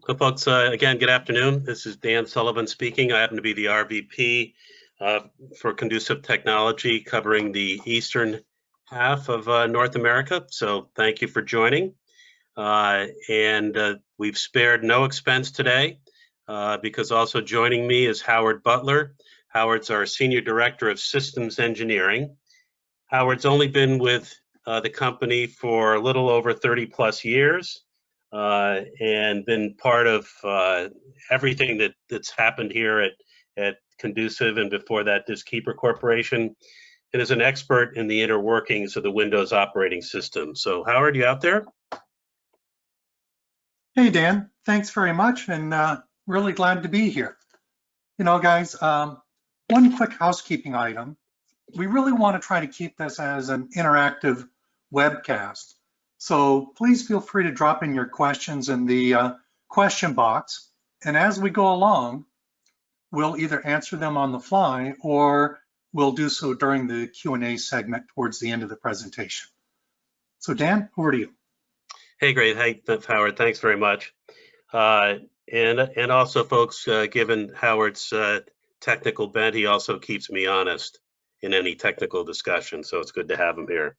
So folks, again, good afternoon. This is Dan Sullivan speaking. I happen to be the RVP for Condusiv Technology, covering the eastern half of North America. So thank you for joining. We've spared no expense today because also joining me is Howard Butler. Howard's our Senior Director of Systems Engineering. Howard's only been with the company for a little over 30 plus years. And been part of everything that's happened here at Condusiv and before that Diskkeeper Corporation, and is an expert in the inner workings of the Windows operating system. So Howard, you out there? Hey Dan, thanks very much, and really glad to be here. You know guys, one quick housekeeping item. We really want to try to keep this as an interactive webcast. So please feel free to drop in your questions in the question box. And as we go along, we'll either answer them on the fly or we'll do so during the Q&A segment towards the end of the presentation. So Dan, over to you. Hey, great. Hey, Howard, thanks very much. And also, folks, given Howard's technical bent, he also keeps me honest in any technical discussion. So it's good to have him here.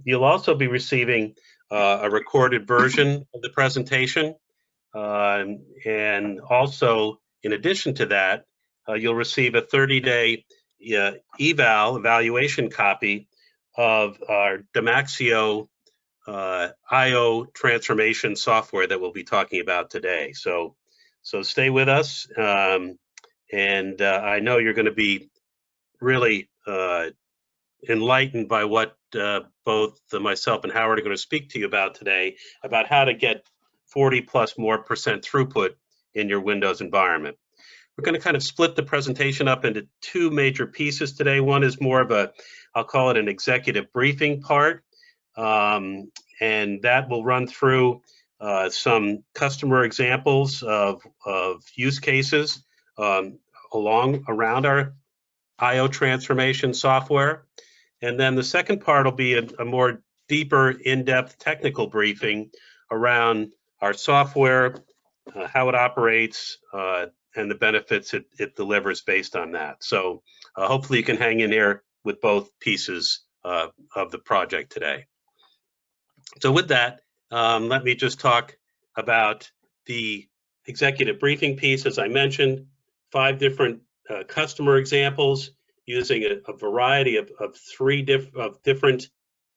You'll also be receiving a recorded version of the presentation. And also, in addition to that, you'll receive a 30-day evaluation copy of our Dymaxlo IO transformation software that we'll be talking about today. So stay with us. And I know you're going to be really enlightened by what both myself and Howard are going to speak to you about today, about how to get 40+ more % throughput in your Windows environment. We're going to kind of split the presentation up into two major pieces today. One is more of I'll call it an executive briefing part, and that will run through some customer examples of use cases around our IO transformation software. And then the second part will be a more deeper, in-depth technical briefing around our software, how it operates, and the benefits it delivers based on that. So hopefully you can hang in here with both pieces of the project today. So with that, let me just talk about the executive briefing piece. As I mentioned, 5 different customer examples using a variety of different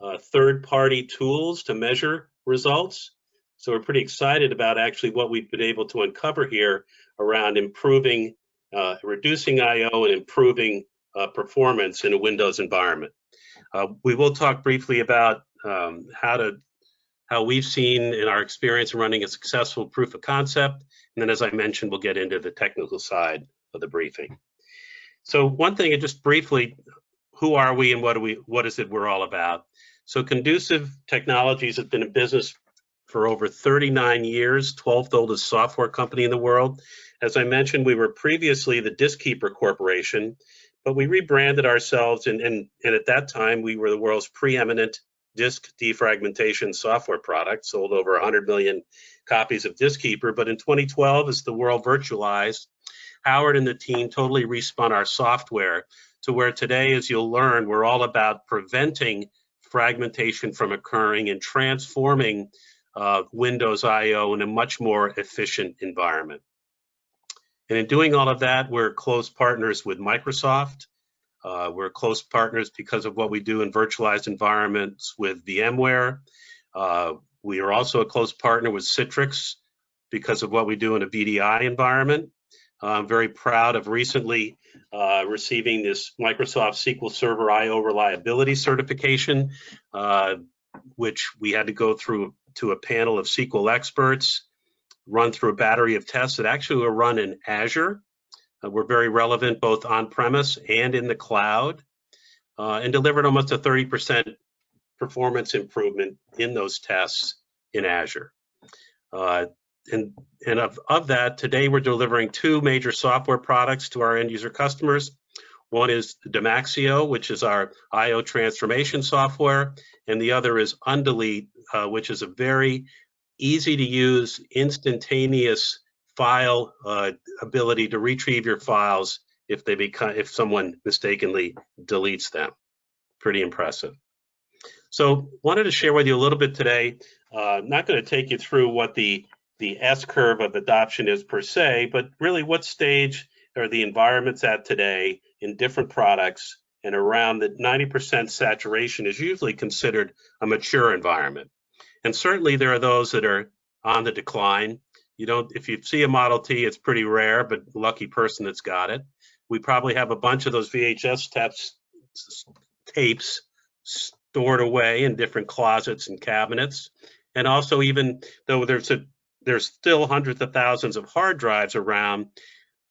third-party tools to measure results. So we're pretty excited about actually what we've been able to uncover here around improving, reducing I/O and improving performance in a Windows environment. We will talk briefly about how we've seen in our experience running a successful proof of concept, and then as I mentioned, we'll get into the technical side of the briefing. So one thing, and just briefly, who are we and what is it we're all about? So Condusiv Technologies has been in business for over 39 years, 12th oldest software company in the world. As I mentioned, we were previously the Diskkeeper Corporation, but we rebranded ourselves, and at that time, we were the world's preeminent disk defragmentation software product, sold over 100 million copies of Diskkeeper. But in 2012, as the world virtualized, Howard and the team totally respun our software to where today, as you'll learn, we're all about preventing fragmentation from occurring and transforming Windows I/O in a much more efficient environment. And in doing all of that, we're close partners with Microsoft. We're close partners because of what we do in virtualized environments with VMware. We are also a close partner with Citrix because of what we do in a VDI environment. I'm very proud of recently receiving this Microsoft SQL Server I/O reliability certification, which we had to go through to a panel of SQL experts, run through a battery of tests that actually were run in Azure. We're very relevant both on-premise and in the cloud, and delivered almost a 30% performance improvement in those tests in Azure. And of that, today we're delivering 2 major software products to our end user customers. One is Dymaxlo, which is our IO transformation software, and the other is Undelete, which is a very easy to use, instantaneous file ability to retrieve your files if someone mistakenly deletes them. Pretty impressive. So wanted to share with you a little bit today. Not going to take you through what the S-curve of adoption is per se, but really what stage are the environments at today in different products, and around the 90% saturation is usually considered a mature environment. And certainly there are those that are on the decline. If you see a Model T, it's pretty rare, but lucky person that's got it. We probably have a bunch of those VHS tapes stored away in different closets and cabinets. And also, even though there's still hundreds of thousands of hard drives around,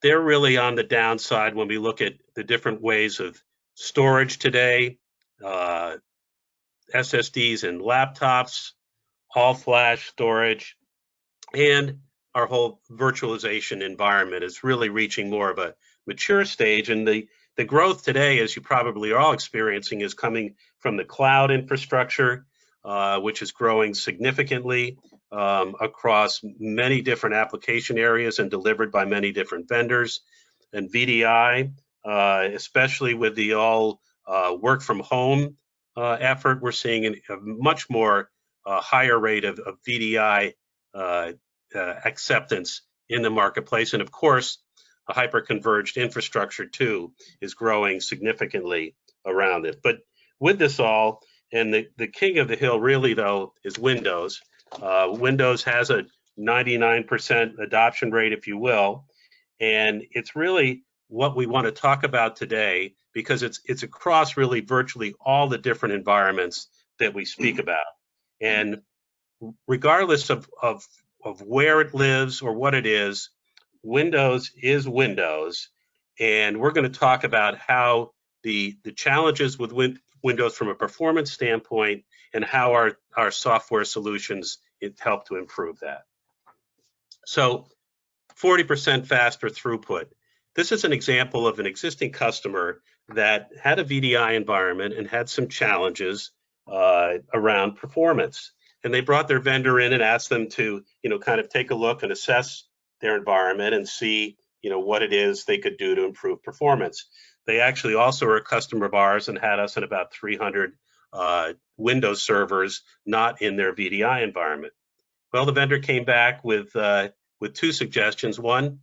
they're really on the downside when we look at the different ways of storage today, SSDs and laptops, all-flash storage, and our whole virtualization environment is really reaching more of a mature stage. And the growth today, as you probably are all experiencing, is coming from the cloud infrastructure, which is growing significantly across many different application areas and delivered by many different vendors. And VDI, especially with the all work from home effort, we're seeing a much more higher rate of VDI acceptance in the marketplace. And of course, a hyper-converged infrastructure too is growing significantly around it. But with this all, and the king of the hill really though is Windows. Windows has a 99% adoption rate, if you will, and it's really what we want to talk about today, because it's across really virtually all the different environments that we speak about. And regardless of where it lives or what it is, Windows is Windows. And we're going to talk about how the challenges with Windows from a performance standpoint and how our software solutions help to improve that. So 40% faster throughput. This is an example of an existing customer that had a VDI environment and had some challenges around performance. And they brought their vendor in and asked them to, kind of take a look and assess their environment and see, what it is they could do to improve performance. They actually also are a customer of ours and had us in about 300 Windows servers not in their VDI environment. Well, the vendor came back with two suggestions. One,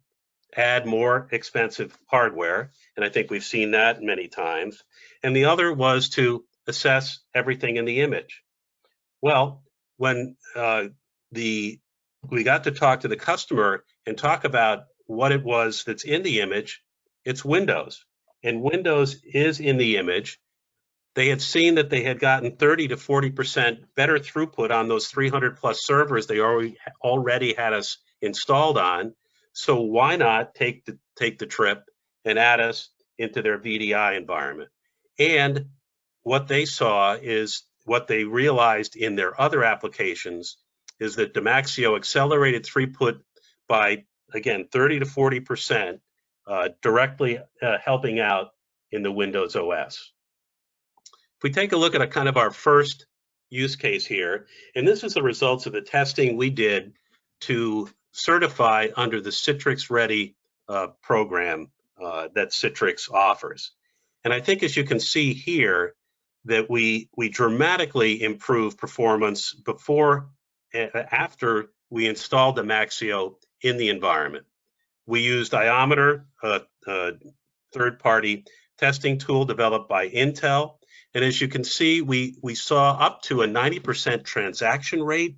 add more expensive hardware, and I think we've seen that many times. And the other was to assess everything in the image. Well, when we got to talk to the customer and talk about what it was that's in the image, it's Windows. And Windows is in the image. They had seen that they had gotten 30 to 40% better throughput on those 300 plus servers they already had us installed on. So why not take the trip and add us into their VDI environment? And what they saw is what they realized in their other applications is that Dymaxlo accelerated throughput by, again, 30 to 40%, directly helping out in the Windows OS. If we take a look at kind of our first use case here, and this is the results of the testing we did to certify under the Citrix Ready program that Citrix offers. And I think, as you can see here, that we dramatically improved performance after we installed the Dymaxlo in the environment. We used Iometer, a third-party testing tool developed by Intel. And as you can see, we saw up to a 90% transaction rate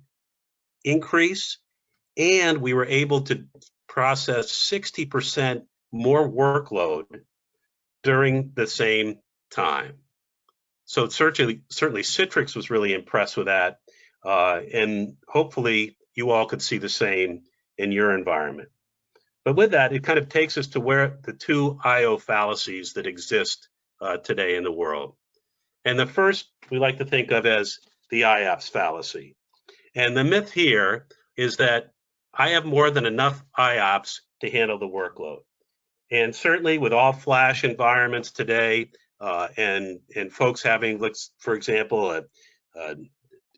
increase, and we were able to process 60% more workload during the same time. So certainly Citrix was really impressed with that, and hopefully you all could see the same in your environment. But with that, it kind of takes us to where the two IO fallacies that exist today in the world. And the first we like to think of as the IOPS fallacy. And the myth here is that I have more than enough IOPS to handle the workload. And certainly with all flash environments today, and folks having, for example, a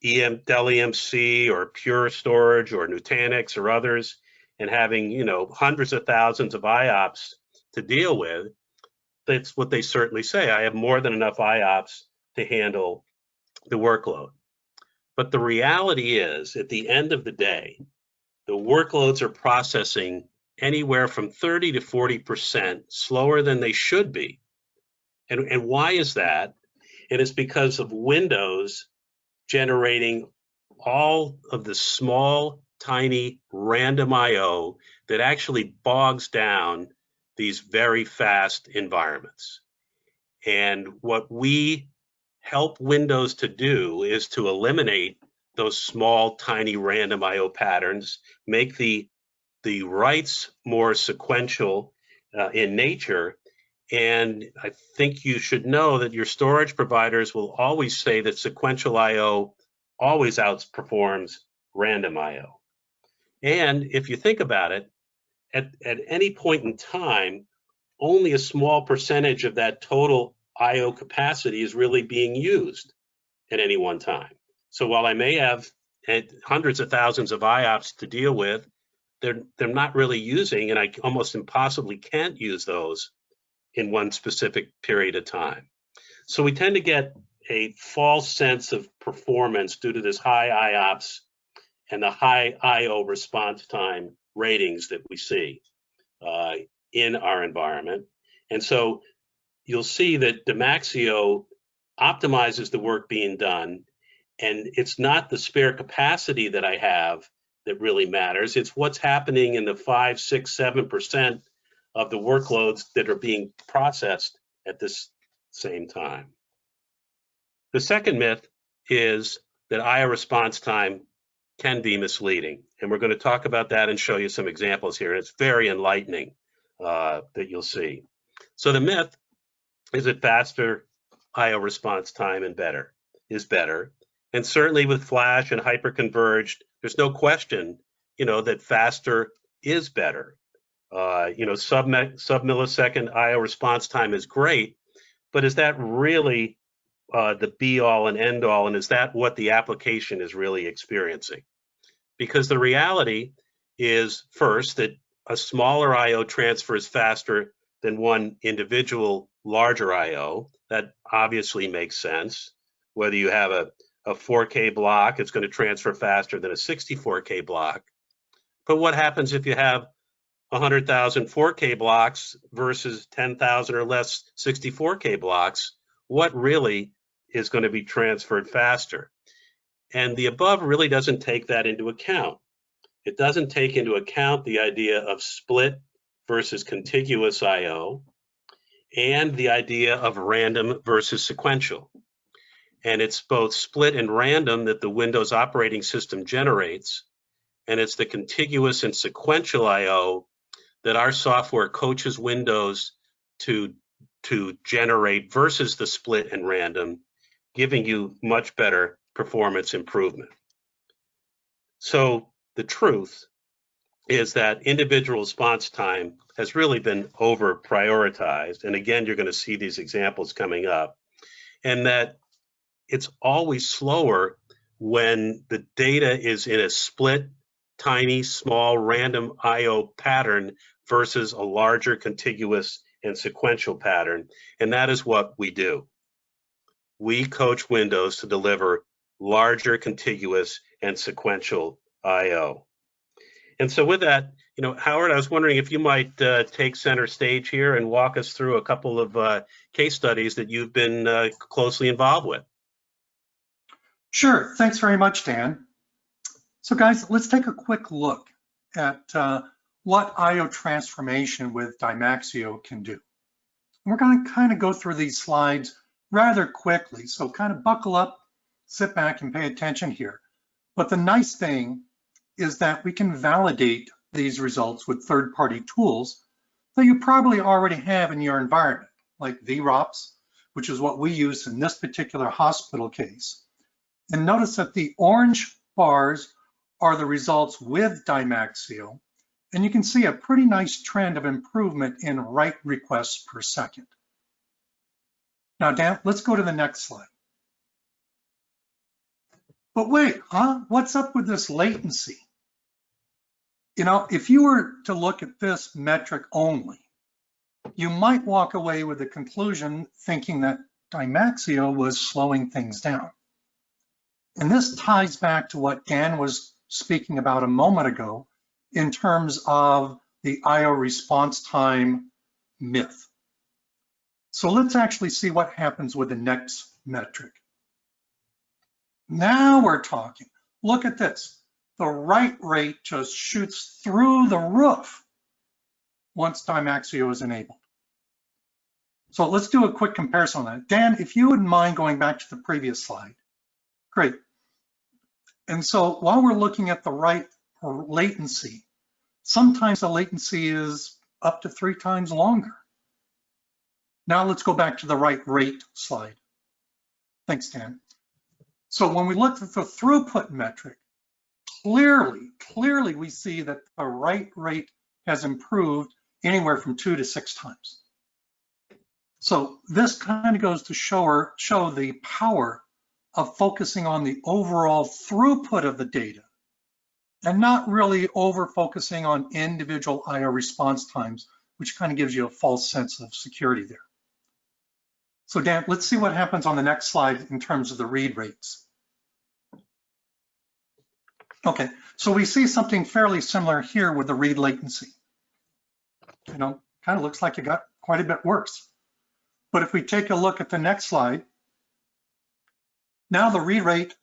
Dell EMC or Pure Storage or Nutanix or others, and having, you know, hundreds of thousands of IOPS to deal with, that's what they certainly say. I have more than enough IOPS to handle the workload. But the reality is, at the end of the day, the workloads are processing anywhere from 30 to 40% slower than they should be. And why is that? And it's because of Windows generating all of the small, tiny, random I/O that actually bogs down these very fast environments. And what we help Windows to do is to eliminate those small, tiny, random I/O patterns, make the writes more sequential in nature. And I think you should know that your storage providers will always say that sequential I/O always outperforms random I/O. And if you think about it, at any point in time, only a small percentage of that total I/O capacity is really being used at any one time. So while I may have hundreds of thousands of IOPS to deal with, they're not really using, and I almost impossibly can't use those in one specific period of time. So we tend to get a false sense of performance due to this high IOPS and the high I/O response time ratings that we see in our environment. And so you'll see that Dymaxlo optimizes the work being done, and it's not the spare capacity that I have that really matters. It's what's happening in the 5, 6, 7% of the workloads that are being processed at this same time. The second myth is that I/O response time can be misleading, and we're going to talk about that and show you some examples here. And it's very enlightening that you'll see. So the myth is that faster I/O response time is better. And certainly with flash and hyperconverged, there's no question, you know, that faster is better. You know, sub-millisecond I/O response time is great, but is that really the be-all and end-all, and is that what the application is really experiencing? Because the reality is, first, that a smaller I/O transfers faster than one individual larger I/O. That obviously makes sense. Whether you have a 4K block, it's going to transfer faster than a 64K block. But what happens if you have 100,000 4K blocks versus 10,000 or less 64K blocks? What really is going to be transferred faster? And the above really doesn't take that into account. It doesn't take into account the idea of split versus contiguous I/O and the idea of random versus sequential. And it's both split and random that the Windows operating system generates, and it's the contiguous and sequential I/O that our software coaches Windows to generate versus the split and random, giving you much better performance improvement. So the truth is that individual response time has really been over prioritized. And again, you're going to see these examples coming up, and that it's always slower when the data is in a split, tiny, small, random I/O pattern versus a larger contiguous and sequential pattern. And that is what we do. We coach Windows to deliver larger contiguous and sequential I/O. And so with that, you know, Howard, I was wondering if you might take center stage here and walk us through a couple of case studies that you've been closely involved with. Sure, thanks very much, Dan. So guys, let's take a quick look at what I/O transformation with Dymaxlo can do. We're going to kind of go through these slides rather quickly, so kind of buckle up, sit back and pay attention here. But the nice thing is that we can validate these results with third-party tools that you probably already have in your environment, like VROPS, which is what we use in this particular hospital case. And notice that the orange bars are the results with Dymaxlo, and you can see a pretty nice trend of improvement in write requests per second. Now, Dan, let's go to the next slide. But wait, huh? What's up with this latency? You know, if you were to look at this metric only, you might walk away with the conclusion thinking that Dymaxlo was slowing things down. And this ties back to what Dan was speaking about a moment ago in terms of the IO response time myth. So let's actually see what happens with the next metric. Now we're talking. Look at this. The write rate just shoots through the roof once Dymaxlo is enabled. So let's do a quick comparison on that. Dan, if you wouldn't mind going back to the previous slide. Great. And so while we're looking at the write or latency, sometimes the latency is up to 3 times longer. Now let's go back to the write rate slide. Thanks, Dan. So when we look at the throughput metric, clearly we see that the write rate has improved anywhere from 2 to 6 times. So this kind of goes to show the power of focusing on the overall throughput of the data and not really over focusing on individual IO response times, which kind of gives you a false sense of security there. So Dan, let's see what happens on the next slide in terms of the read rates. Okay, so we see something fairly similar here with the read latency. You know, kind of looks like it got quite a bit worse. But if we take a look at the next slide, now the read rate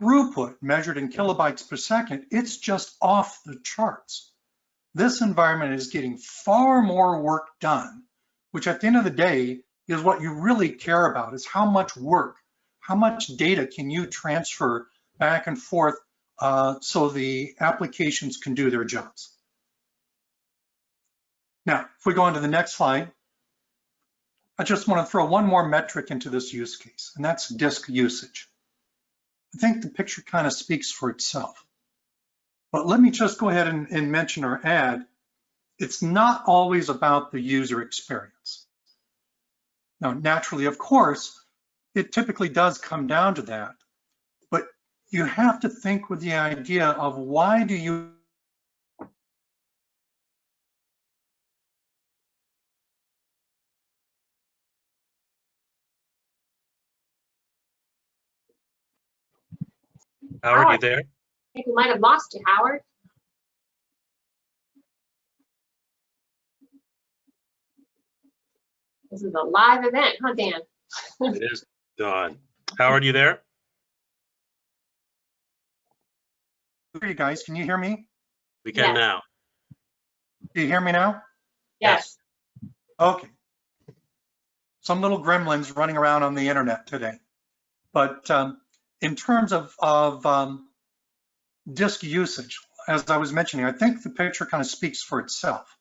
throughput measured in kilobytes per second, it's just off the charts. This environment is getting far more work done, which at the end of the day is what you really care about, is how much work, how much data can you transfer back and forth so the applications can do their jobs. Now, if we go on to the next slide, I just want to throw one more metric into this use case, and that's disk usage. I think the picture kind of speaks for itself. But let me just go ahead and mention or add, it's not always about the user experience. Now, naturally, of course, it typically does come down to that, but you have to think with the idea of why do you Howard, you there? I think we might have lost you, Howard. This is a live event, huh, Dan? It is Don. Howard, you there? hear you guys? Can you hear me? We can Yes. now. Do you hear me now? Yes. Okay. Some little gremlins running around on the internet today. But in terms of disk usage, as I was mentioning, I think the picture kind of speaks for itself.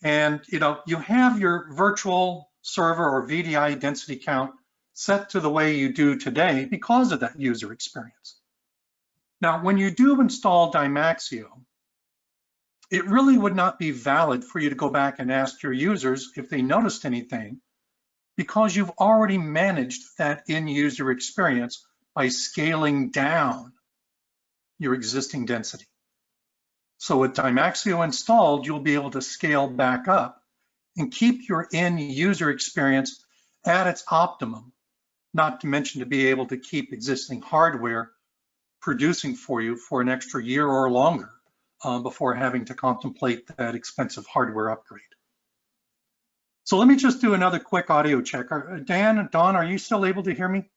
And you know, you have your virtual server or VDI density count set to the way you do today because of that user experience. Now, when you do install Dymaxlo, it really would not be valid for you to go back and ask your users if they noticed anything, because you've already managed that end user experience by scaling down your existing density. So with Dymaxlo installed, you'll be able to scale back up and keep your end user experience at its optimum, not to mention to be able to keep existing hardware producing for you for an extra year or longer before having to contemplate that expensive hardware upgrade. So let me just do another quick audio check. Dan and Don, are you still able to hear me?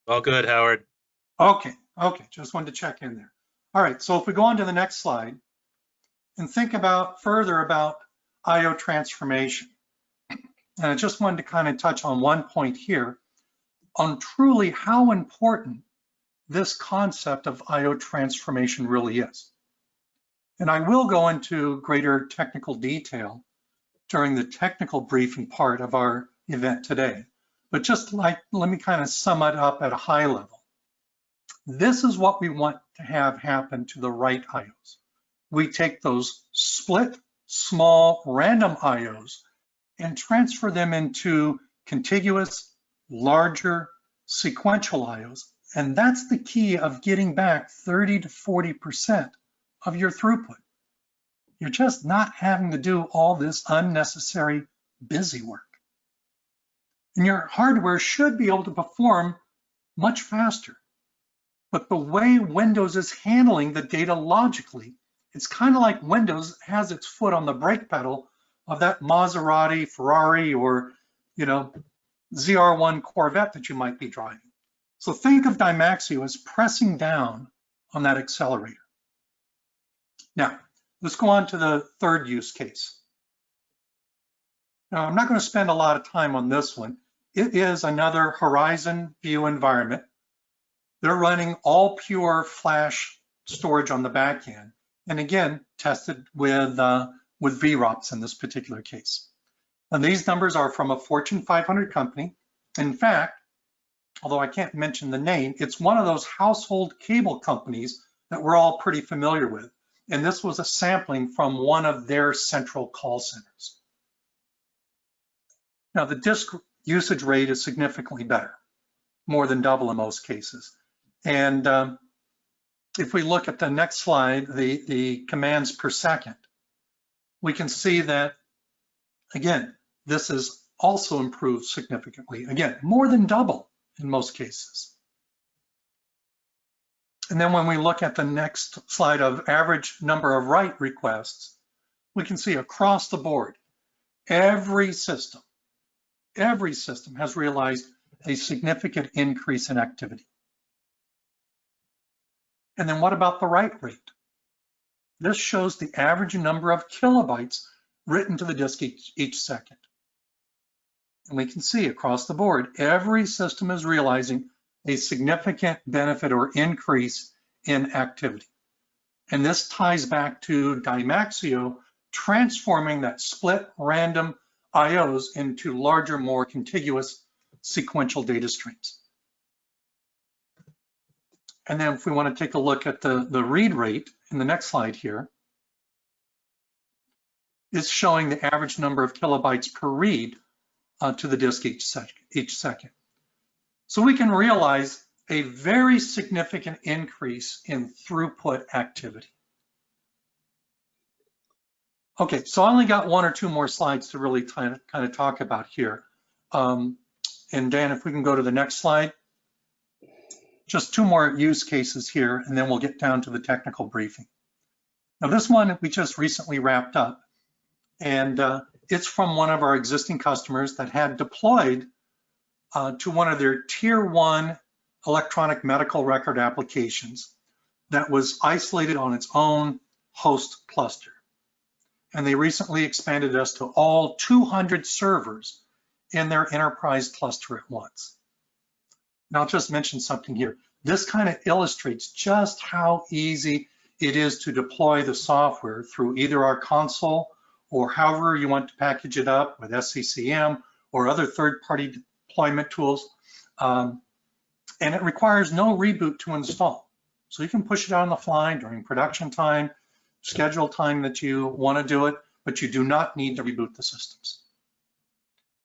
All good, Howard. Okay, just wanted to check in there. All right, so if we go on to the next slide and think further about IO transformation. And I just wanted to kind of touch on one point here on truly how important this concept of IO transformation really is. And I will go into greater technical detail during the technical briefing part of our event today. But just let me kind of sum it up at a high level. This is what we want to have happen to the right IOs. We take those split, small, random IOs and transfer them into contiguous, larger, sequential IOs And that's the key of getting back 30 to 40% of your throughput. You're just not having to do all this unnecessary busy work. And your hardware should be able to perform much faster. But the way Windows is handling the data logically, it's kind of like Windows has its foot on the brake pedal of that Maserati, Ferrari, or ZR1 Corvette that you might be driving. So think of Dymaxlo as pressing down on that accelerator. Now, let's go on to the third use case. Now, I'm not going to spend a lot of time on this one. It is another Horizon View environment. They're running all pure flash storage on the back end. And again, tested with VROPs in this particular case. And these numbers are from a Fortune 500 company. In fact, although I can't mention the name, it's one of those household cable companies that we're all pretty familiar with. And this was a sampling from one of their central call centers. Now, the disk usage rate is significantly better, more than double in most cases. And if we look at the next slide, the commands per second, we can see that, again, this is also improved significantly. Again, more than double in most cases. And then when we look at the next slide of average number of write requests, we can see across the board, every system has realized a significant increase in activity. And then what about the write rate? This shows the average number of kilobytes written to the disk each second. And we can see across the board, every system is realizing a significant benefit or increase in activity. And this ties back to Dymaxlo transforming that split random IOs into larger, more contiguous sequential data streams. And then if we want to take a look at the read rate in the next slide here, it's showing the average number of kilobytes per read to the disk each second. So we can realize a very significant increase in throughput activity. Okay, so I only got one or two more slides to really kind of talk about here. And Dan, if we can go to the next slide. Just two more use cases here, and then we'll get down to the technical briefing. Now this one we just recently wrapped up, and it's from one of our existing customers that had deployed to one of their tier 1 electronic medical record applications that was isolated on its own host cluster. And they recently expanded us to all 200 servers in their enterprise cluster at once. Now I'll just mention something here. This kind of illustrates just how easy it is to deploy the software through either our console or however you want to package it up with SCCM or other third-party deployment tools. And it requires no reboot to install. So you can push it out on the fly during production time, schedule time that you want to do it, but you do not need to reboot the systems.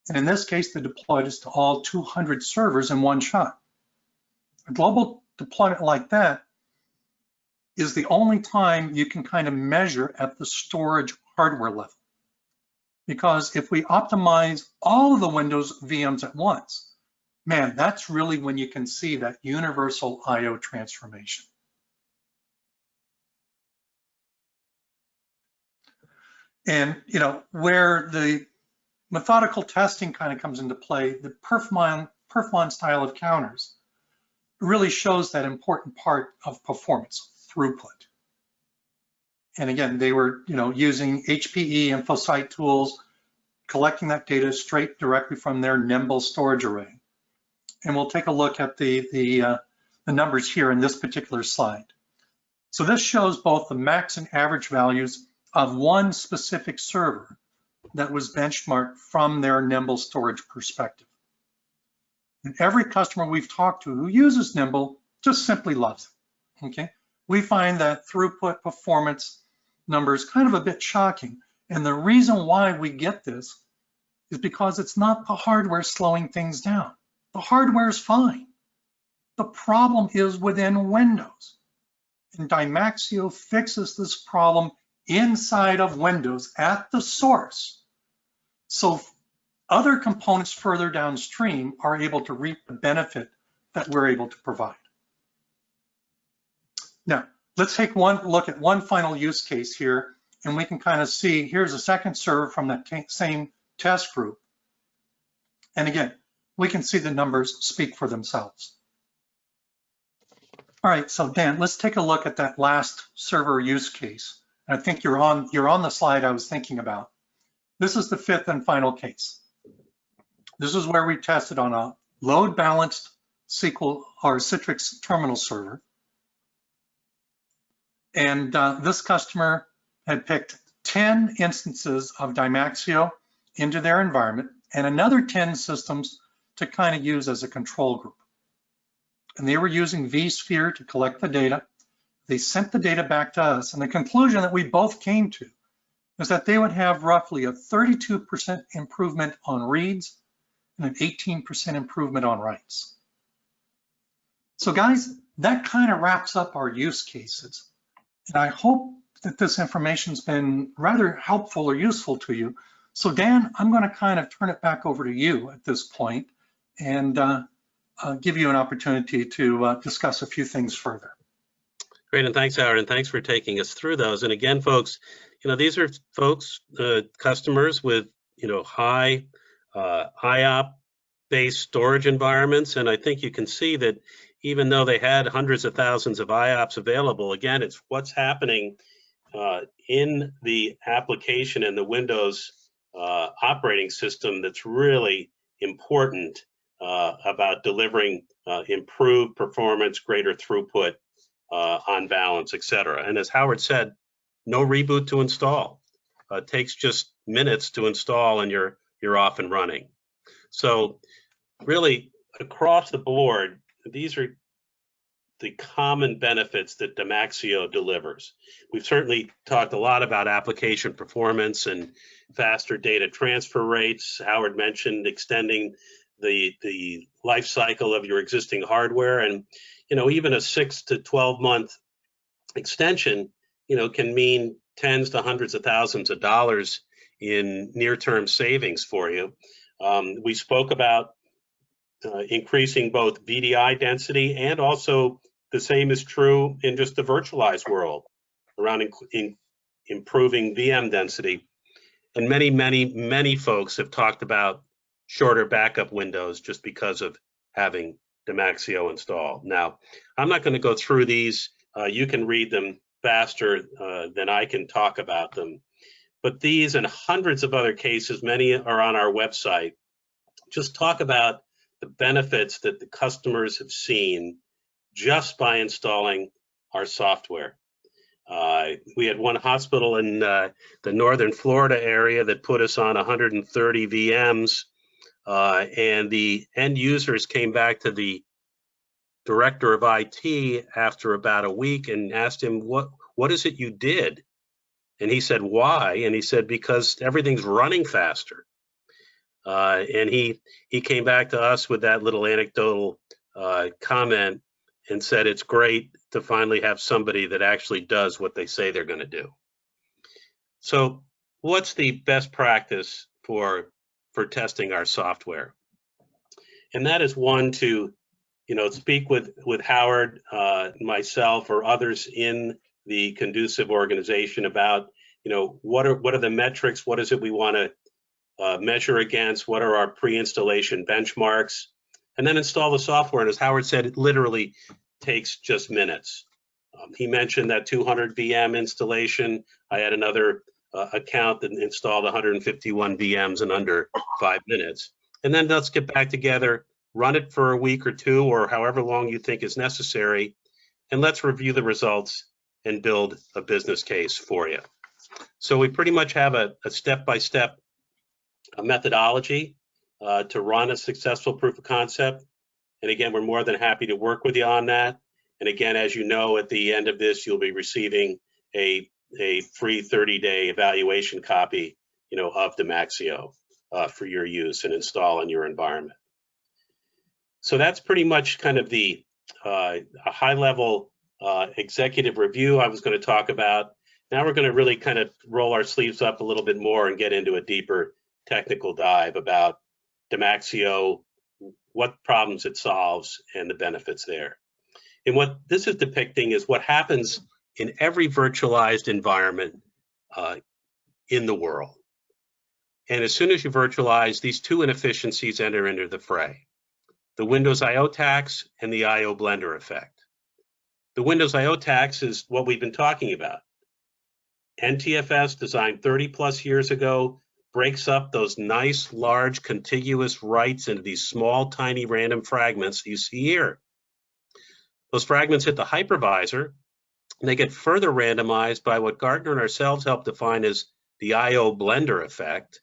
And in this case, they deployed us to all 200 servers in one shot. A global deployment like that is the only time you can kind of measure at the storage hardware level. Because if we optimize all of the Windows VMs at once, man, that's really when you can see that universal IO transformation. And where the methodical testing kind of comes into play, the Perfmon style of counters really shows that important part of performance, throughput. And again, they were using HPE InfoSight tools, collecting that data straight directly from their Nimble storage array. And we'll take a look at the numbers here in this particular slide. So this shows both the max and average values of one specific server that was benchmarked from their Nimble storage perspective. And every customer we've talked to who uses Nimble just simply loves it, okay? We find that throughput performance numbers kind of a bit shocking. And the reason why we get this is because it's not the hardware slowing things down. The hardware is fine. The problem is within Windows. And Dymaxlo fixes this problem inside of Windows at the source. So other components further downstream are able to reap the benefit that we're able to provide. Now, let's take one look at one final use case here, and we can kind of see, here's a second server from that same test group. And again, we can see the numbers speak for themselves. All right, so Dan, let's take a look at that last server use case. I think you're on the slide I was thinking about. This is the fifth and final case. This is where we tested on a load balanced SQL or Citrix terminal server. And this customer had picked 10 instances of Dymaxlo into their environment and another 10 systems to kind of use as a control group. And they were using vSphere to collect the data. They sent the data back to us, and the conclusion that we both came to is that they would have roughly a 32% improvement on reads and an 18% improvement on writes. So guys, that kind of wraps up our use cases. And I hope that this information's been rather helpful or useful to you. So Dan, I'm going to kind of turn it back over to you at this point and give you an opportunity to discuss a few things further. Great, and thanks, Howard, and thanks for taking us through those. And again, folks, these are folks, customers with, high IOP-based storage environments, and I think you can see that even though they had hundreds of thousands of IOPS available, again, it's what's happening in the application and the Windows operating system that's really important about delivering improved performance, greater throughput, on balance, et cetera. And as Howard said, no reboot to install. It takes just minutes to install and you're off and running. So really across the board, these are the common benefits that Dymaxlo delivers. We've certainly talked a lot about application performance and faster data transfer rates. Howard mentioned extending the life cycle of your existing hardware, and even a 6 to 12 month extension can mean tens to hundreds of thousands of dollars in near-term savings for you. We spoke about increasing both VDI density, and also the same is true in just the virtualized world around improving VM density. And many folks have talked about shorter backup windows just because of having Dymaxlo installed. Now, I'm not going to go through these. You can read them faster than I can talk about them. But these and hundreds of other cases, many are on our website, just talk about the benefits that the customers have seen just by installing our software. We had one hospital in the northern Florida area that put us on 130 VMs, and the end users came back to the director of IT after about a week and asked him, what is it you did? And he said, why? And he said, because everything's running faster. And he came back to us with that little anecdotal comment and said, it's great to finally have somebody that actually does what they say they're going to do. So what's the best practice for testing our software? And that is one to speak with Howard, myself, or others in the Condusiv organization about what are the metrics, what is it we want to measure against, what are our pre-installation benchmarks, and then install the software. And as Howard said, it literally takes just minutes. He mentioned that 200 VM installation. I had another account that installed 151 VMs in under 5 minutes. And then let's get back together, run it for a week or two, or however long you think is necessary, and let's review the results and build a business case for you. So we pretty much have a step-by-step methodology to run a successful proof of concept. And again, we're more than happy to work with you on that. And again, as you know, at the end of this, you'll be receiving a free 30-day evaluation copy, of Dymaxlo for your use and install in your environment. So that's pretty much kind of the a high-level executive review I was going to talk about. Now we're going to really kind of roll our sleeves up a little bit more and get into a deeper technical dive about Dymaxlo, what problems it solves, and the benefits there. And what this is depicting is what happens in every virtualized environment in the world. And as soon as you virtualize, these two inefficiencies enter into the fray: the Windows I/O tax and the I/O blender effect. The Windows I/O tax is what we've been talking about. NTFS, designed 30+ years ago, breaks up those nice, large, contiguous writes into these small, tiny, random fragments you see here. Those fragments hit the hypervisor, and they get further randomized by what Gartner and ourselves helped define as the I/O blender effect.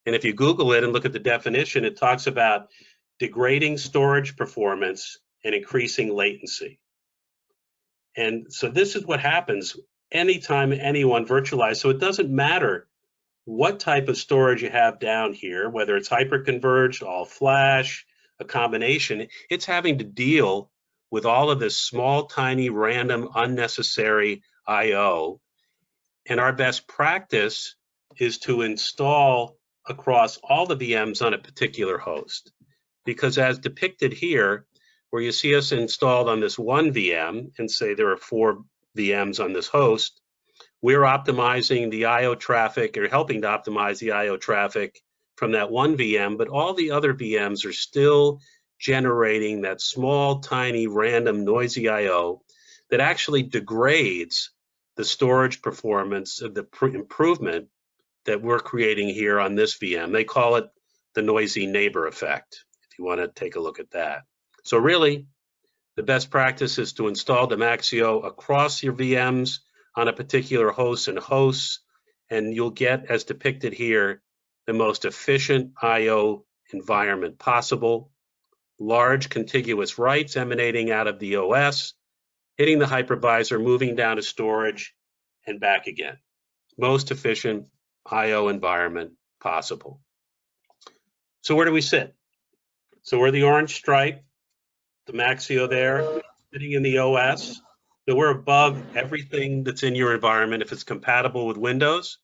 And if you Google it and look at the definition, it talks about degrading storage performance and increasing latency. And so this is what happens anytime anyone virtualizes. So it doesn't matter what type of storage you have down here, whether it's hyperconverged, all flash, a combination, it's having to deal with all of this small, tiny, random, unnecessary I/O. And our best practice is to install across all the VMs on a particular host. Because as depicted here, where you see us installed on this one VM, and say there are 4 VMs on this host, we're optimizing the I/O traffic, or helping to optimize the I/O traffic from that one VM, but all the other VMs are still generating that small, tiny, random, noisy I/O that actually degrades the storage performance of the improvement that we're creating here on this VM. They call it the noisy neighbor effect, if you want to take a look at that. So really, the best practice is to install Dymaxlo across your VMs on a particular host and hosts, and you'll get, as depicted here, the most efficient I/O environment possible. Large contiguous writes emanating out of the OS, hitting the hypervisor, moving down to storage, and back again. Most efficient I/O environment possible. So where do we sit? So we're the orange stripe, Dymaxlo there, sitting in the OS. So we're above everything that's in your environment. If it's compatible with Windows,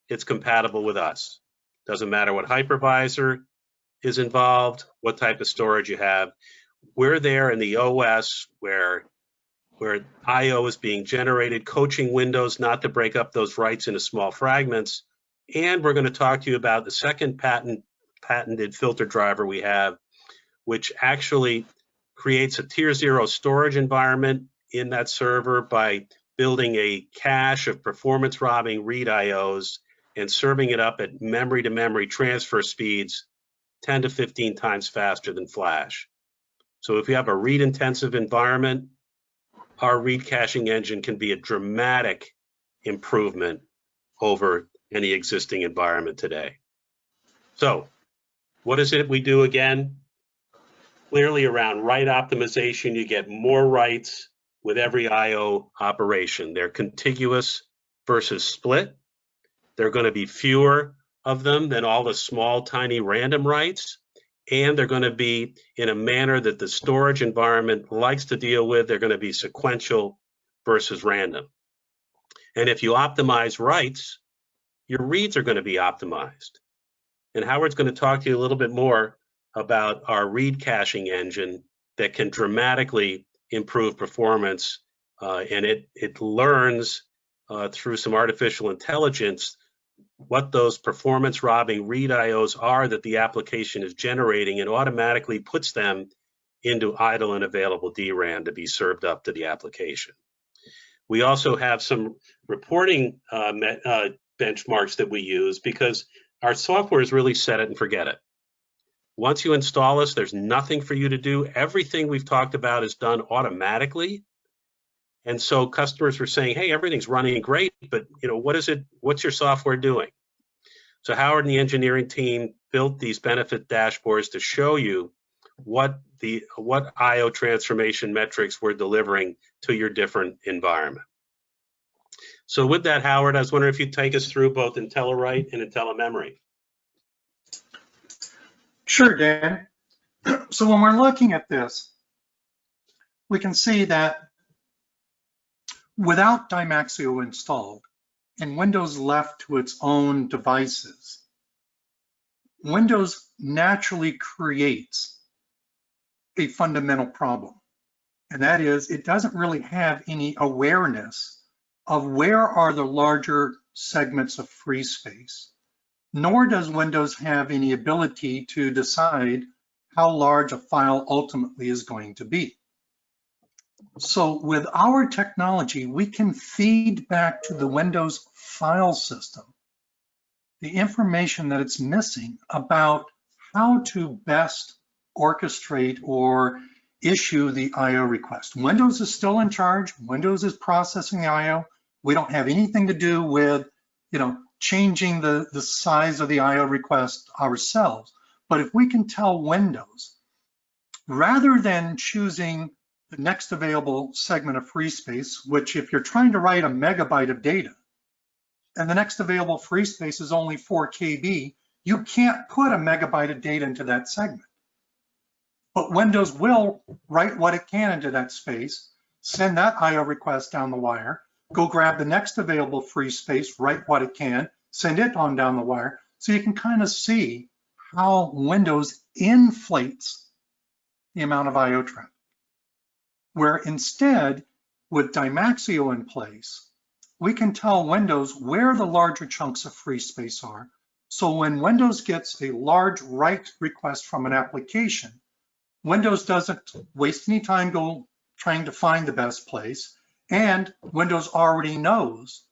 it's compatible with us. Doesn't matter what hypervisor is involved, what type of storage you have. We're there in the OS where I/O is being generated, coaching Windows not to break up those writes into small fragments. And we're going to talk to you about the second patented filter driver we have, which actually creates a tier 0 storage environment in that server by building a cache of performance robbing read IOs and serving it up at memory-to-memory transfer speeds 10 to 15 times faster than flash. So if you have a read-intensive environment, our read caching engine can be a dramatic improvement over any existing environment today. So what is it we do again? Clearly around write optimization, you get more writes with every I/O operation. They're contiguous versus split. They're going to be fewer of them than all the small, tiny, random writes, and they're going to be in a manner that the storage environment likes to deal with. They're going to be sequential versus random. And if you optimize writes, your reads are going to be optimized. And Howard's going to talk to you a little bit more about our read caching engine that can dramatically improve performance, and it learns through some artificial intelligence what those performance robbing read IOs are that the application is generating, and automatically puts them into idle and available DRAM to be served up to the application. We also have some reporting benchmarks that we use, because our software is really set it and forget it. Once you install us, there's nothing for you to do. Everything we've talked about is done automatically. And so customers were saying, hey, everything's running great, but what's your software doing? So Howard and the engineering team built these benefit dashboards to show you what IO transformation metrics we're delivering to your different environment. So with that, Howard, I was wondering if you'd take us through both IntelliWrite and IntelliMemory. Sure, Dan. So when we're looking at this, we can see that without Dymaxlo installed and Windows left to its own devices, Windows naturally creates a fundamental problem. And that is, it doesn't really have any awareness of where are the larger segments of free space, nor does Windows have any ability to decide how large a file ultimately is going to be. So with our technology, we can feed back to the Windows file system the information that it's missing about how to best orchestrate or issue the IO request. Windows is still in charge. Windows is processing the IO. We don't have anything to do with, changing the size of the IO request ourselves. But if we can tell Windows, rather than choosing the next available segment of free space, which if you're trying to write a megabyte of data, and the next available free space is only 4 KB, you can't put a megabyte of data into that segment. But Windows will write what it can into that space, send that IO request down the wire, go grab the next available free space, write what it can, send it on down the wire. So you can kind of see how Windows inflates the amount of IO traffic. Where instead, with Dymaxlo in place, we can tell Windows where the larger chunks of free space are. So when Windows gets a large write request from an application, Windows doesn't waste any time trying to find the best place, and Windows already knows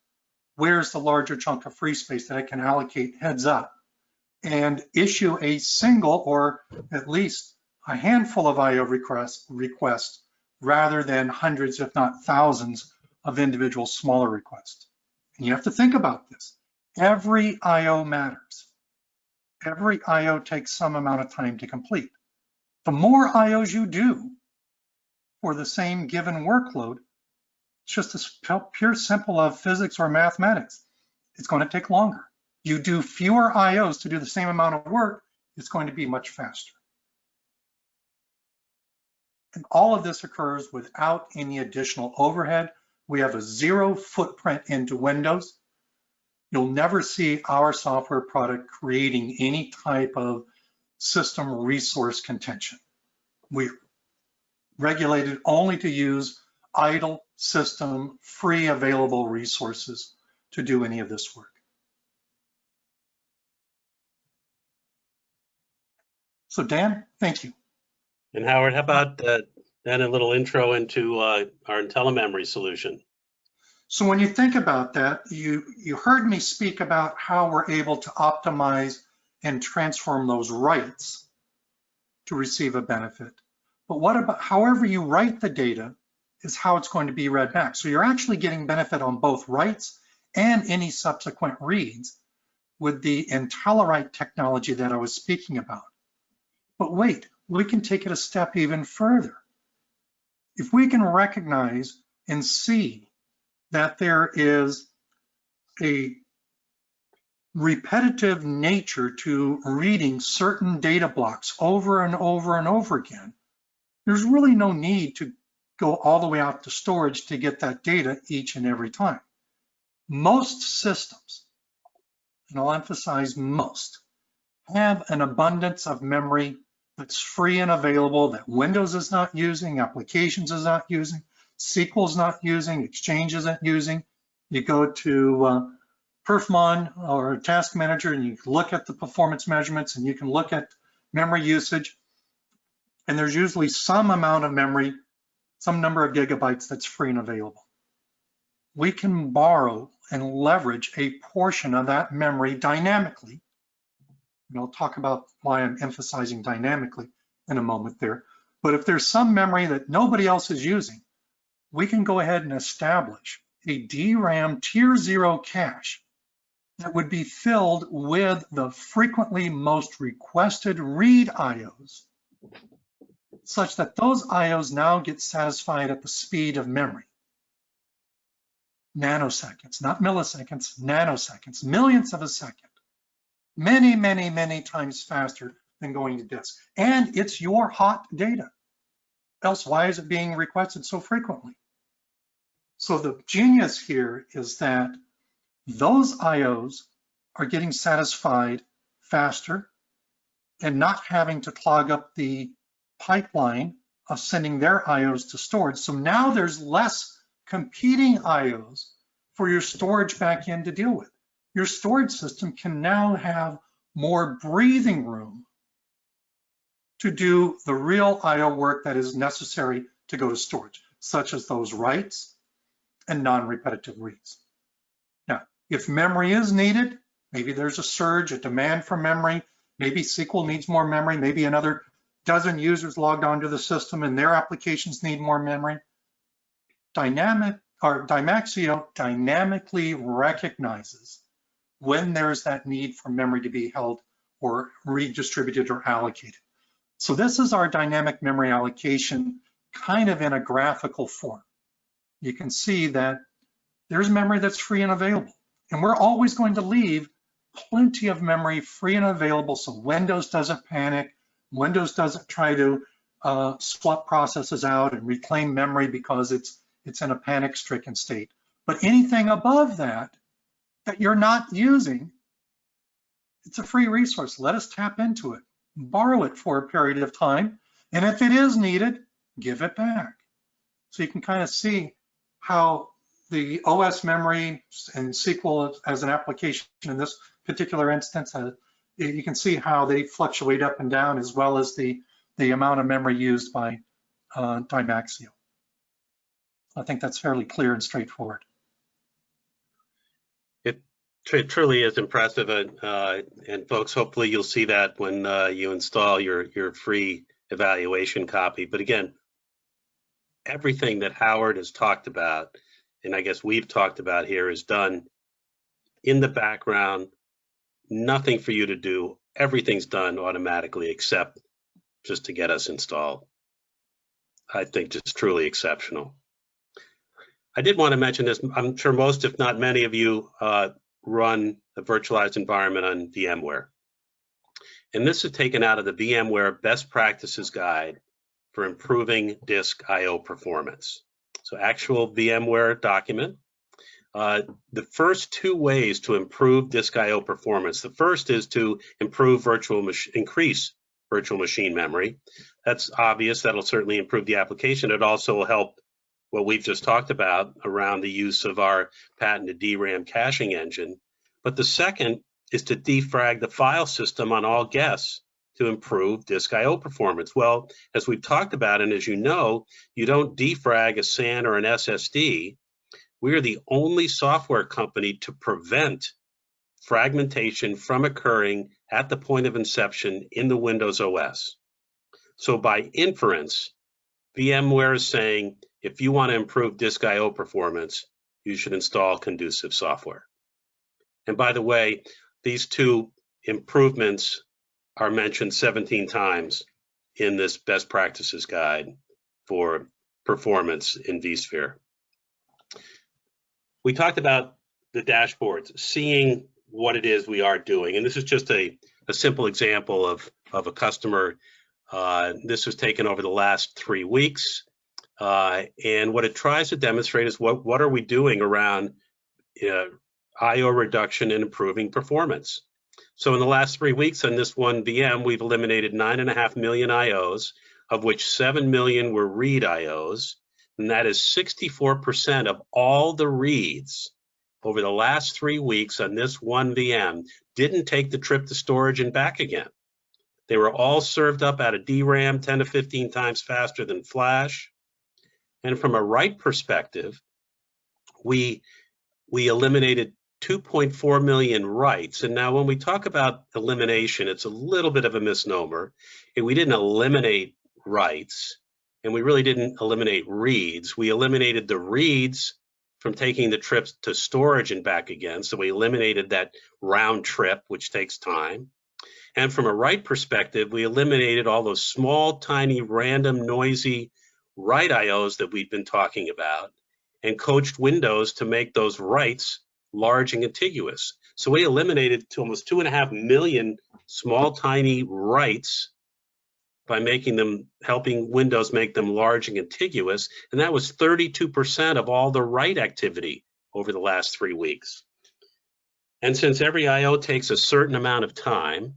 where's the larger chunk of free space that it can allocate heads up and issue a single or at least a handful of IO requests rather than hundreds, if not thousands, of individual smaller requests. And you have to think about this. Every IO matters. Every IO takes some amount of time to complete. The more IOs you do for the same given workload, it's just a pure simple of physics or mathematics. It's going to take longer. You do fewer IOs to do the same amount of work, it's going to be much faster. And all of this occurs without any additional overhead. We have a zero footprint into Windows. You'll never see our software product creating any type of system resource contention. We're regulated only to use idle system, free available resources to do any of this work. So Dan, thank you. And Howard, how about then a little intro into our IntelliMemory solution? So when you think about that, you heard me speak about how we're able to optimize and transform those writes to receive a benefit. But what about however you write the data is how it's going to be read back. So you're actually getting benefit on both writes and any subsequent reads with the IntelliWrite technology that I was speaking about. But wait, we can take it a step even further. If we can recognize and see that there is a repetitive nature to reading certain data blocks over and over and over again, there's really no need to go all the way out to storage to get that data each and every time. Most systems, and I'll emphasize most, have an abundance of memory that's free and available that Windows is not using, Applications is not using, SQL is not using, Exchange isn't using. You go to Perfmon or Task Manager and you can look at the performance measurements and you can look at memory usage. And there's usually some amount of memory, some number of gigabytes that's free and available. We can borrow and leverage a portion of that memory dynamically. And I'll talk about why I'm emphasizing dynamically in a moment there. But if there's some memory that nobody else is using, we can go ahead and establish a DRAM tier 0 cache that would be filled with the frequently most requested read IOs, such that those IOs now get satisfied at the speed of memory. Nanoseconds, not milliseconds, nanoseconds, millionths of a second. Many, many, many times faster than going to disk. And it's your hot data. else why is it being requested so frequently? So the genius here is that those IOs are getting satisfied faster and not having to clog up the pipeline of sending their IOs to storage. So now there's less competing IOs for your storage backend to deal with. Your storage system can now have more breathing room to do the real IO work that is necessary to go to storage, such as those writes and non-repetitive reads. Now, if memory is needed, maybe there's a surge, a demand for memory, maybe SQL needs more memory, maybe another dozen users logged onto the system and their applications need more memory. Dymaxlo dynamically recognizes when there's that need for memory to be held or redistributed or allocated. So this is our dynamic memory allocation kind of in a graphical form. You can see that there's memory that's free and available. And we're always going to leave plenty of memory free and available so Windows doesn't panic, Windows doesn't try to swap processes out and reclaim memory because it's in a panic-stricken state. But anything above that you're not using, it's a free resource. Let us tap into it, borrow it for a period of time, and if it is needed, give it back. So you can kind of see how the OS memory and SQL as an application in this particular instance, you can see how they fluctuate up and down as well as the amount of memory used by Dymaxlo. I think that's fairly clear and straightforward. It truly is impressive, and folks, hopefully you'll see that when you install your free evaluation copy. But again, everything that Howard has talked about, and I guess we've talked about here, is done in the background, nothing for you to do. Everything's done automatically except just to get us installed. I think just truly exceptional. I did want to mention this. I'm sure most, if not many of you, run a virtualized environment on VMware. And this is taken out of the VMware Best Practices Guide for improving disk I/O performance. So actual VMware document. The first two ways to improve disk I/O performance. The first is to increase virtual machine memory. That's obvious. That'll certainly improve the application. It also will help what we've just talked about around the use of our patented DRAM caching engine. But the second is to defrag the file system on all guests to improve disk I/O performance. Well, as we've talked about, and as you know, you don't defrag a SAN or an SSD. We are the only software company to prevent fragmentation from occurring at the point of inception in the Windows OS. So by inference, VMware is saying, if you want to improve disk I/O performance, you should install Condusiv software. And by the way, these two improvements are mentioned 17 times in this best practices guide for performance in vSphere. We talked about the dashboards, seeing what it is we are doing. And this is just a simple example of a customer. This was taken over the last 3 weeks. And what it tries to demonstrate is what are we doing around I/O reduction and improving performance. So in the last 3 weeks on this one VM, we've eliminated 9.5 million IOs, of which 7 million were read IOs, and that is 64% of all the reads over the last 3 weeks on this one VM didn't take the trip to storage and back again. They were all served up out of DRAM 10 to 15 times faster than flash. And from a write perspective, we eliminated 2.4 million writes. And now when we talk about elimination, it's a little bit of a misnomer. We didn't eliminate writes, and we really didn't eliminate reads. We eliminated the reads from taking the trips to storage and back again. So we eliminated that round trip, which takes time. And from a write perspective, we eliminated all those small, tiny, random, noisy write IOs that we've been talking about and coached Windows to make those writes large and contiguous. So we eliminated almost 2.5 million small, tiny writes by helping Windows make them large and contiguous, and that was 32% of all the write activity over the last 3 weeks. And since every I/O takes a certain amount of time,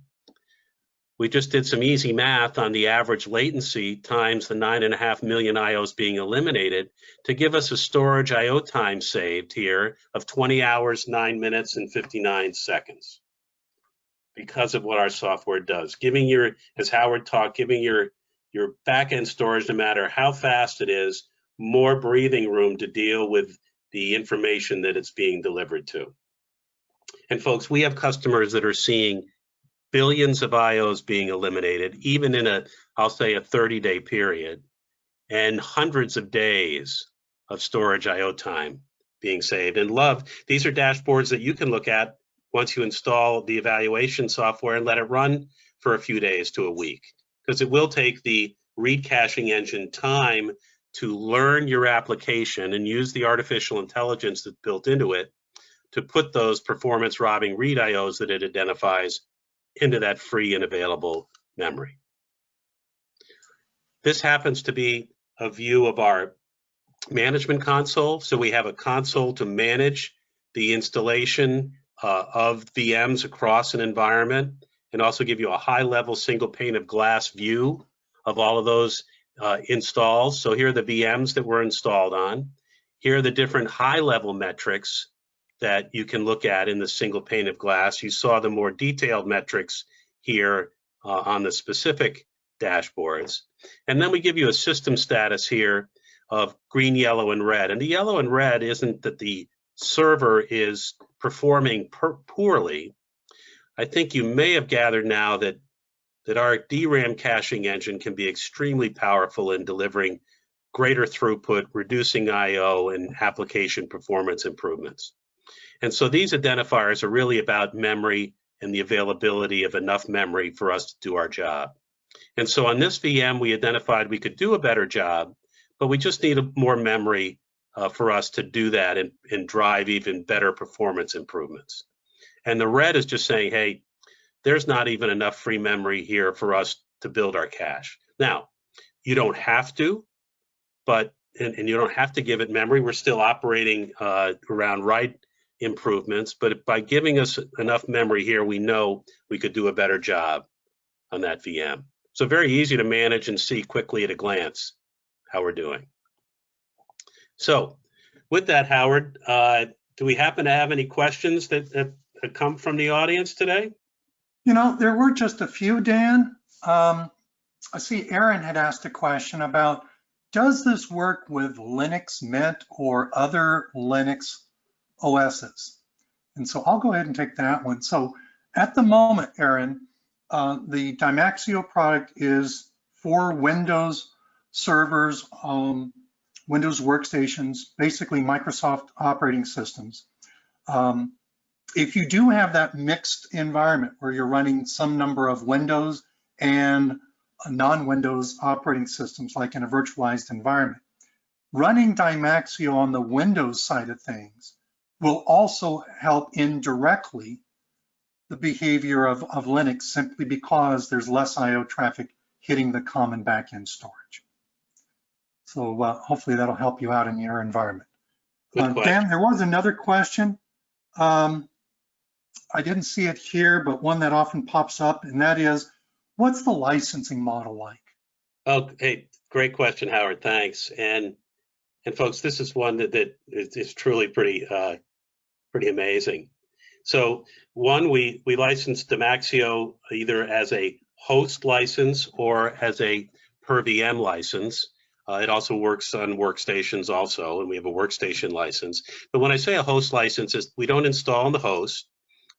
we just did some easy math on the average latency times the 9.5 million I/Os being eliminated to give us a storage I/O time saved here of 20 hours, 9 minutes, and 59 seconds because of what our software does. Giving as Howard talked, giving your back-end storage, no matter how fast it is, more breathing room to deal with the information that it's being delivered to. And folks, we have customers that are seeing billions of I/Os being eliminated, even in I'll say a 30-day period, and hundreds of days of storage I/O time being saved. And these are dashboards that you can look at once you install the evaluation software and let it run for a few days to a week, because it will take the read caching engine time to learn your application and use the artificial intelligence that's built into it to put those performance robbing read I/Os that it identifies into that free and available memory. This happens to be a view of our management console. So we have a console to manage the installation of VMs across an environment, and also give you a high-level single pane of glass view of all of those installs. So here are the VMs that were installed on. Here are the different high-level metrics that you can look at in the single pane of glass. You saw the more detailed metrics here on the specific dashboards. And then we give you a system status here of green, yellow, and red. And the yellow and red isn't that the server is performing poorly. I think you may have gathered now that our DRAM caching engine can be extremely powerful in delivering greater throughput, reducing I/O, and application performance improvements. And so these identifiers are really about memory and the availability of enough memory for us to do our job. And so on this VM, we identified we could do a better job, but we just need more memory for us to do that and drive even better performance improvements. And the red is just saying, hey, there's not even enough free memory here for us to build our cache. Now, you don't have to, and you don't have to give it memory. We're still operating around write improvements, but by giving us enough memory here, we know we could do a better job on that VM. So very easy to manage and see quickly at a glance how we're doing. So with that, Howard, do we happen to have any questions that come from the audience today? You know, there were just a few, Dan. I see Aaron had asked a question about, does this work with Linux Mint or other Linux OSs? And so I'll go ahead and take that one. So at the moment, Aaron, the Dymaxlo product is for Windows servers, Windows workstations, basically Microsoft operating systems. If you do have that mixed environment where you're running some number of Windows and non-Windows operating systems, like in a virtualized environment, running Dymaxlo on the Windows side of things will also help indirectly the behavior of Linux, simply because there's less I/O traffic hitting the common backend storage. So hopefully that'll help you out in your environment. Dan, there was another question. I didn't see it here, but one that often pops up, and that is, what's the licensing model like? Oh, hey, great question, Howard. Thanks. And folks, this is one that is truly pretty amazing. So one, we license Dymaxlo either as a host license or as a per VM license. It also works on workstations also, and we have a workstation license. But when I say a host license, we don't install on the host.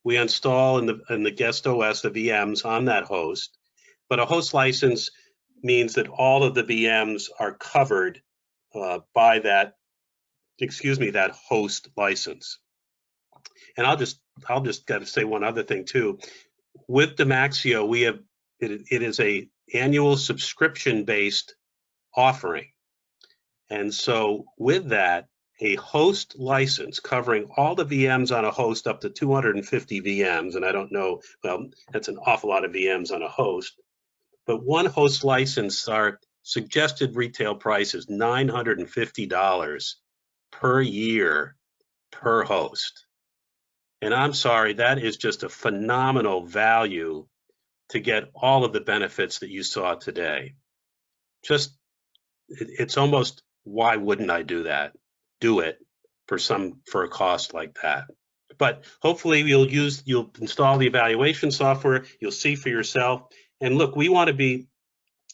We install in the guest OS the VMs on that host. But a host license means that all of the VMs are covered by that host license. And I'll just got to say one other thing too. With Dymaxlo, we have it is a annual subscription-based offering, and so with that, a host license covering all the VMs on a host up to 250 VMs, and I don't know, well, that's an awful lot of VMs on a host. but one host license, our suggested retail price is $950 per year per host. And I'm sorry, that is just a phenomenal value to get all of the benefits that you saw today. Just, it's almost, why wouldn't I do that? Do it for a cost like that. But hopefully you'll install the evaluation software, you'll see for yourself. And look, we want to be,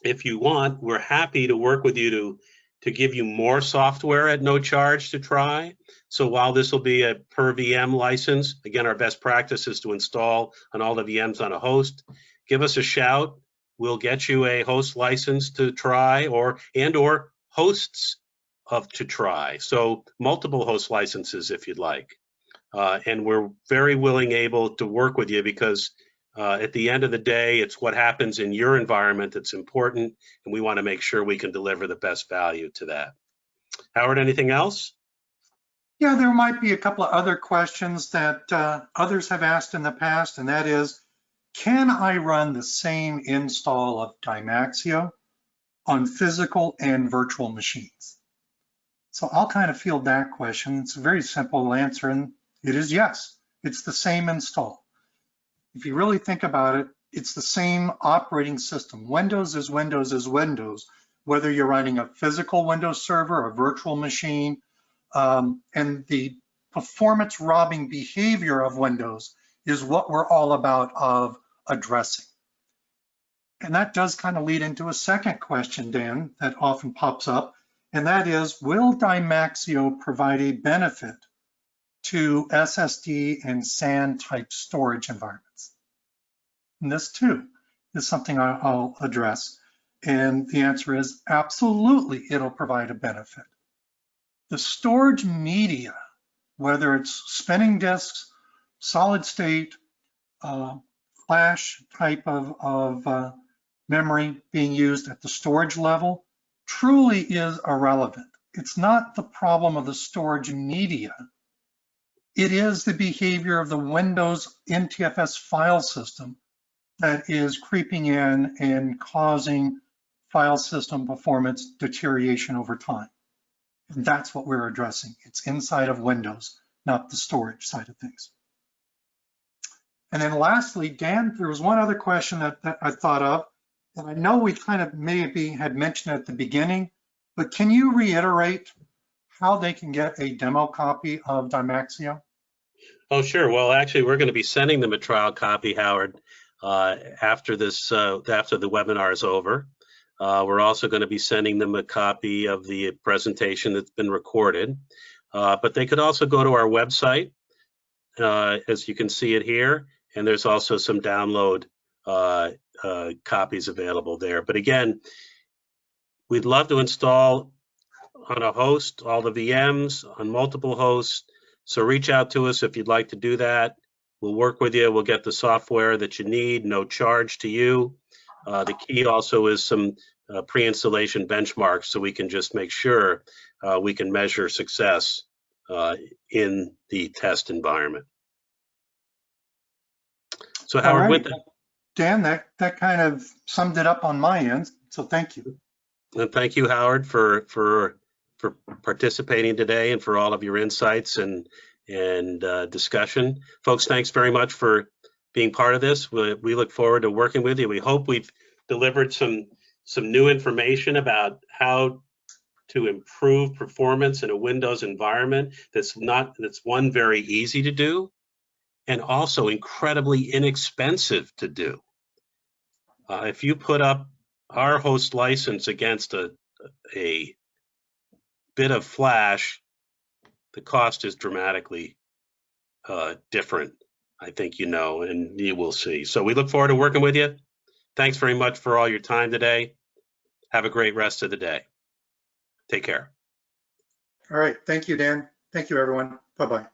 if you want, we're happy to work with you to give you more software at no charge to try. So while this will be a per VM license, again, our best practice is to install on all the VMs on a host. Give us a shout. We'll get you a host license to try, or hosts to try. So multiple host licenses if you'd like. And we're very able to work with you, because at the end of the day, it's what happens in your environment that's important, and we want to make sure we can deliver the best value to that. Howard, anything else? Yeah, there might be a couple of other questions that others have asked in the past, and that is, can I run the same install of Dymaxlo on physical and virtual machines? So I'll kind of field that question. It's a very simple answer, and it is yes. It's the same install. If you really think about it, it's the same operating system. Windows is Windows is Windows, whether you're running a physical Windows server, a virtual machine, and the performance robbing behavior of Windows is what we're all about of addressing. And that does kind of lead into a second question, Dan, that often pops up, and that is, will Dymaxlo provide a benefit to SSD and SAN type storage environments? And this too is something I'll address. And the answer is absolutely, it'll provide a benefit. The storage media, whether it's spinning disks, solid state, flash type of memory being used at the storage level, truly is irrelevant. It's not the problem of the storage media. It is the behavior of the Windows NTFS file system that is creeping in and causing file system performance deterioration over time. And that's what we're addressing. It's inside of Windows, not the storage side of things. And then lastly, Dan, there was one other question that I thought of, and I know we kind of maybe had mentioned at the beginning, but can you reiterate how they can get a demo copy of Dymaxlo? Oh, sure. Well, actually, we're going to be sending them a trial copy, Howard, after the webinar is over. We're also going to be sending them a copy of the presentation that's been recorded. But they could also go to our website, as you can see it here, and there's also some download copies available there. But again, we'd love to install on a host, all the VMs, on multiple hosts. So reach out to us if you'd like to do that. We'll work with you. We'll get the software that you need, no charge to you. The key also is some pre-installation benchmarks, so we can just make sure we can measure success in the test environment. So Howard, with that, Dan, that kind of summed it up on my end, so thank you. And thank you, Howard, for participating today and for all of your insights and discussion. Folks, thanks very much for being part of this. We look forward to working with you. We hope we've delivered some new information about how to improve performance in a Windows environment that's one, very easy to do, and also incredibly inexpensive to do. If you put up our host license against a bit of flash, the cost is dramatically different, I think you know, and you will see. So we look forward to working with you. Thanks very much for all your time today. Have a great rest of the day. Take care. All right. Thank you, Dan. Thank you, everyone. Bye-bye.